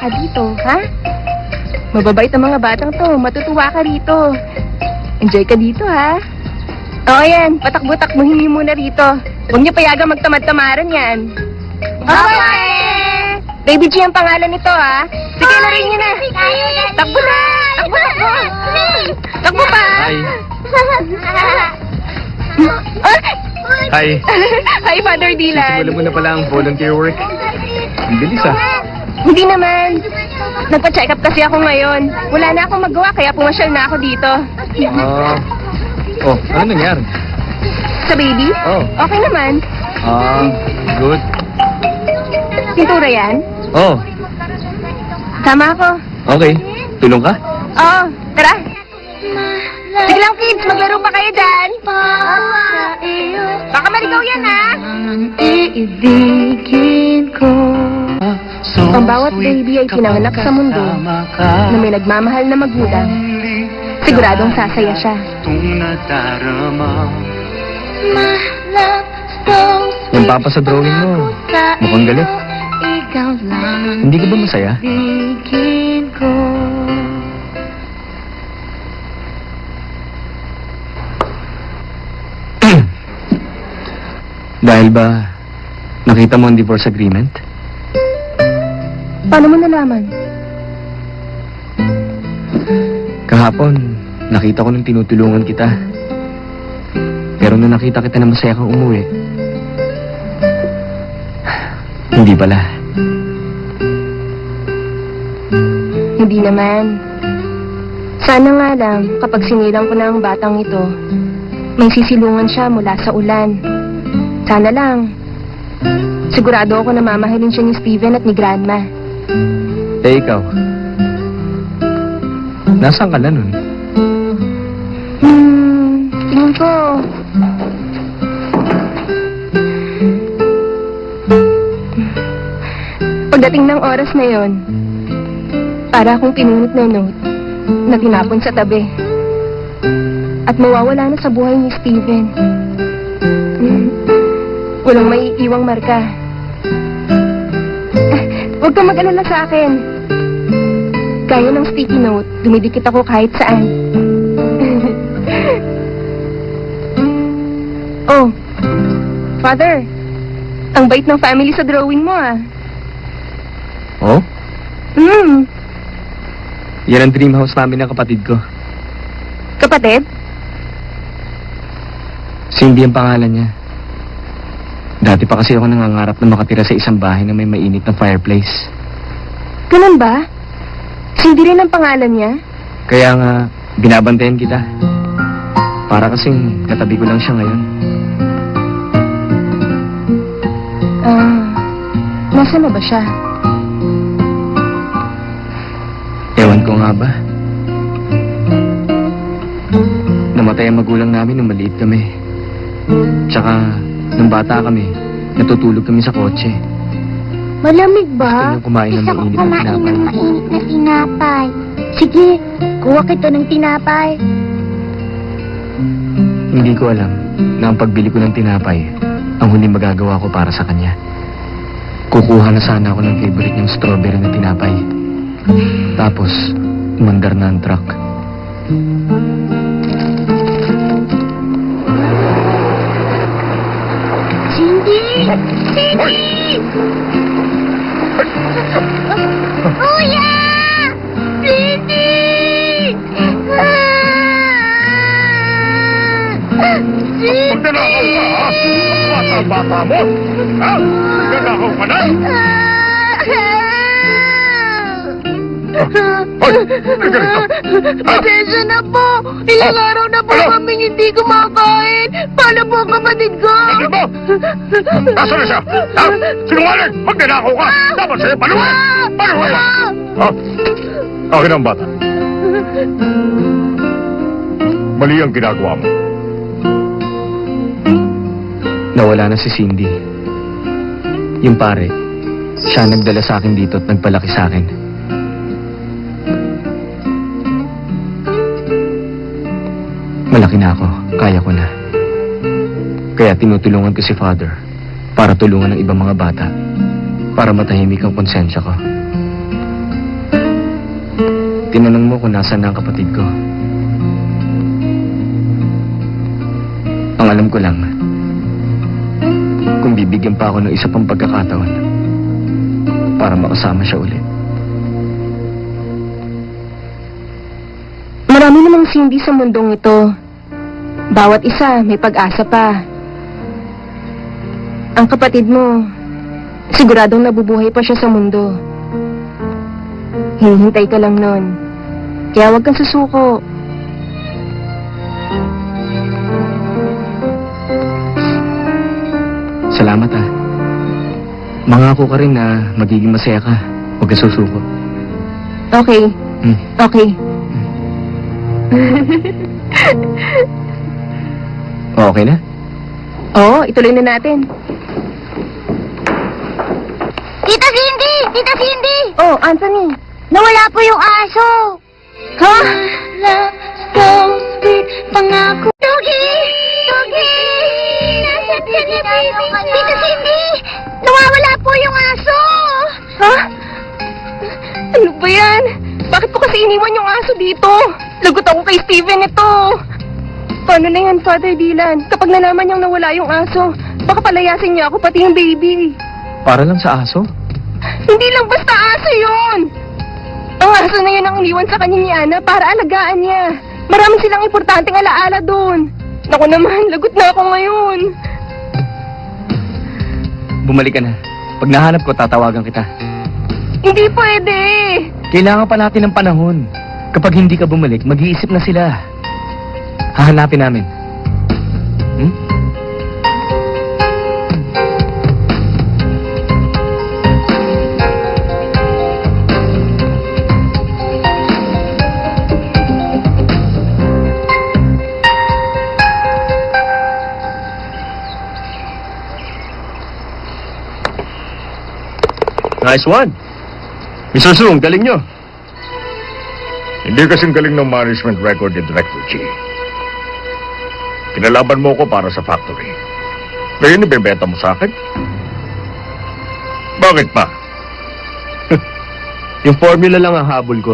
ka dito, ha? Mababait ang mga batang to. Matutuwa ka rito. Enjoy ka dito, ha? Oo, yan. Patakbo-takbuhin niyo muna rito. Huwag niyo payagang magtamad-tamaran yan. Okay! Baby G ang pangalan nito, ha? Sige, larin niyo na. Takbo na! Takbo, takbo! Takbo pa! Hi. Hi! Hi, Father Dylan. Simulan mo na pala ang volunteer work. Ang bilis ah. Hindi naman. Nagpa-check up kasi ako ngayon. Wala na akong magawa kaya pumasyal na ako dito. Ano nangyari? Sa baby? Oh. Okay naman. Good. Pintura yan? Oh, Sama ako. okay. Tulong ka? Oo, tara. Sige lang kids, maglaro pa kayo dyan. Baka maligaw yan ha. Ang bawat baby ay pinanganak sa mundo na may nagmamahal na magulang. Siguradong sasaya siya. Yung papa sa drawing mo, mukhang galit. Hindi ka ba masaya? Dahil ba nakita mo ang divorce agreement? Paano mo nalaman? Kahapon, nakita ko nung tinutulungan kita. Pero nung nakita kita na masaya kang umuwi, hindi pala. Hindi naman. Sana nga lang, kapag sinilang ko na ang batang ito, may sisilungan siya mula sa ulan. Sana lang. Sigurado ako na mamahalin siya ni Steven at ni Grandma. Eh, ikaw? Nasaan ka na nun? Tingin ko. Pagdating ng oras na yon, para akong pinunot na note na tinapon sa tabi. At mawawala na sa buhay ni Steven. Walang may iiwang marka. Huwag kang mag-alala sa akin. Gaya ng sticky note, dumidikit ako kahit saan. Oh, Father, ang bait ng family sa drawing mo ah. Oh? Hmm, Yan ang dream house namin ng kapatid ko. kapatid? Cindy ang pangalan niya. Dati pa kasi ako nangangarap na makatira sa isang bahay na may mainit na fireplace. Ganun ba? Cindy rin ang pangalan niya? Kaya nga, binabantayan kita. Para kasing katabi ko lang siya ngayon. Nasaan na ba siya? Ewan ko nga ba. Namatay ang magulang namin nung maliit kami. Tsaka, nung bata kami, natutulog kami sa kotse. Malamig Gusto ba? niyang kumain ng mainit na tinapay. mainit na tinapay. Sige, kuha kita ng tinapay. Hindi ko alam na ang pagbili ko ng tinapay, ang huling magagawa ko para sa kanya. Kukuha na sana ako ng favorite niyang strawberry na tinapay. Tapos, umandar na ang truck. Cindy! Cindy! Kuya! Cindy! Magnanakaw ka, ha? Bata-bata mo! Ha? Magnanakaw ka na? Hoy! Halika rito! Ha? Pasensya na po! Ilang araw na po Ano? kaming hindi kumakain! Paano po ang kapatid ko? Kapatid mo! Nasaan na siya? Ha? Sinungaling! Magnanakaw ka! Dapat sa'yo paluin! Paluin! Ha? Akin ang bata. Mali ang ginagawa mo. Nawala na si Cindy. Yung pare, siya nagdala sa akin dito at nagpalaki sa akin. Malaki na ako, kaya ko na. Kaya tinutulungan ko si Father para tulungan ng ibang mga bata para matahimik ang konsensya ko. Tinanong mo kung nasaan na ang kapatid ko. Ang alam ko lang, kung bibigyan pa ako ng isa pang pagkakataon para makasama siya ulit. Marami namang Cindy sa mundong ito. Bawat isa may pag-asa pa. Ang kapatid mo, siguradong nabubuhay pa siya sa mundo. Hinihintay ka lang nun. Kaya huwag kang susuko. Salamat ah. Mangako ka rin na magiging masaya ka. Huwag kang susuko. Okay. Hmm. Okay. Okay na? Oo, ituloy na natin. Tita Cindy! Tita Cindy! Oh, Anthony. Nawala po yung aso! Ha? Love so sweet, pangako. Doggy! Doggy! Nasaan ka na, baby? Tita Cindy! Nawawala po yung aso! Ha? Ano ba yan? Bakit ko kasi iniwan yung aso dito? Lagot ako kay Steven ito. Paano na yan, Father Dylan? Kapag nalaman niyang nawala yung aso, baka palayasin niya ako pati yung baby. Para lang sa aso? Hindi lang basta aso yun! Ang aso na yun ang iniwan sa kanya ni Ana para alagaan niya. Marami silang importanteng alaala doon. Naku naman, lagot na ako ngayon. Bumalik ka na. Pag nahanap ko, tatawagan kita. Hindi pwede. Kailangan pa natin ng panahon. Kapag hindi ka bumalik, mag-iisip na sila. Hahanapin namin. Hmm? Nice one. Mr. Su, ang galing nyo. Hindi kasing galing ng management record ni Director G. Kinalaban mo ko para sa factory. Ngayon, ibebenta mo sa akin? Bakit pa? Yung formula lang ang habol ko.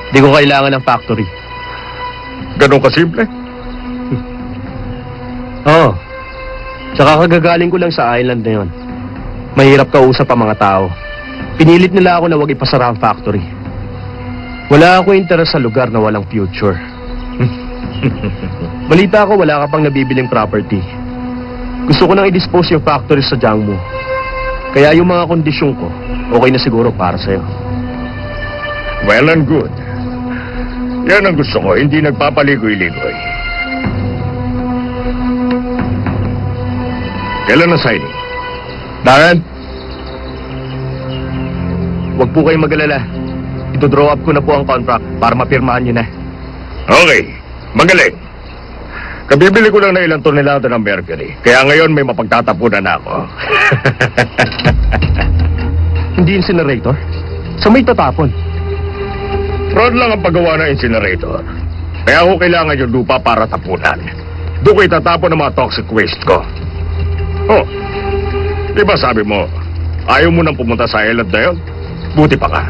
Hindi ko kailangan ng factory. Ganun kasimple? Oo. Tsaka kagagaling ko lang sa island na yon. Mahirap kausap ang mga tao. Pinilit nila ako na huwag ipasara ang factory. Wala ako interes sa lugar na walang future. Balita ko wala ka pang nabibiling property. Gusto ko nang i-dispose yung factory sa Jiangmu. Kaya yung mga kondisyon ko, okay na siguro para sa'yo. Well and good. Yan ang gusto ko, hindi nagpapaligoy-ligoy. Kailan na signing? Darren? Huwag po kayong mag-alala. Ito-draw up ko na po ang contract para mapirmahan nyo na. Okay, magaling. Kabibili ko lang na ilang tonelada ng mercury. Kaya ngayon may mapagtatapunan na ako. Hindi incinerator? Sa may tatapon? Fraud lang ang paggawa ng incinerator. Kaya ako kailangan yung lupa para tapunan. Doon ko itatapon ang mga toxic waste ko. Oh, di ba sabi mo, ayaw mo nang pumunta sa island na yun? Buti pa ka.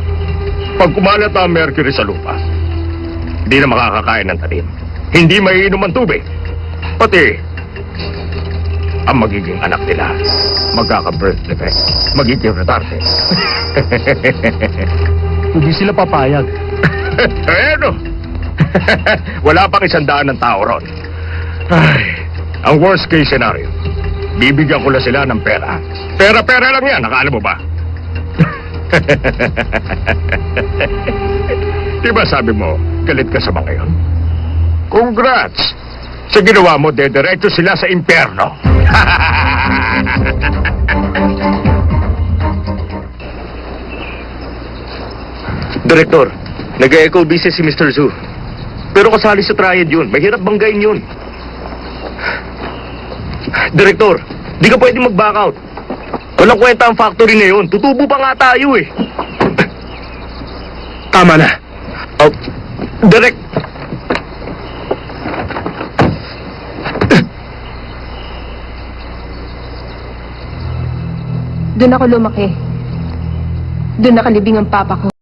Pag kumalat ang mercury sa lupa, hindi na makakakain ng tanim. Hindi maiinom ang tubig. Pati, ang magiging anak nila, magkaka-birth defect, magiging retarde. Hindi sila papayag. Ano? Wala pang 100 ng tao ron. Ay, ang worst case scenario, bibigyan ko lang sila ng pera. Pera-pera lang yan, nakaalam mo ba? Diba sabi mo, galit ka sa mga yun? Congrats! Sa ginawa mo, dediretso sila sa impyerno. Direktor, nag-echo business si Mr. Zhu. Pero kasali sa triad yun. Mahirap banggain yun. Direktor, di ka pwede mag-back out. Walang kwenta ang factory na yun. Tutubo pa nga tayo eh. Tama na. Oh, Direk. Doon ako lumaki. Doon nakalibing ang papa ko.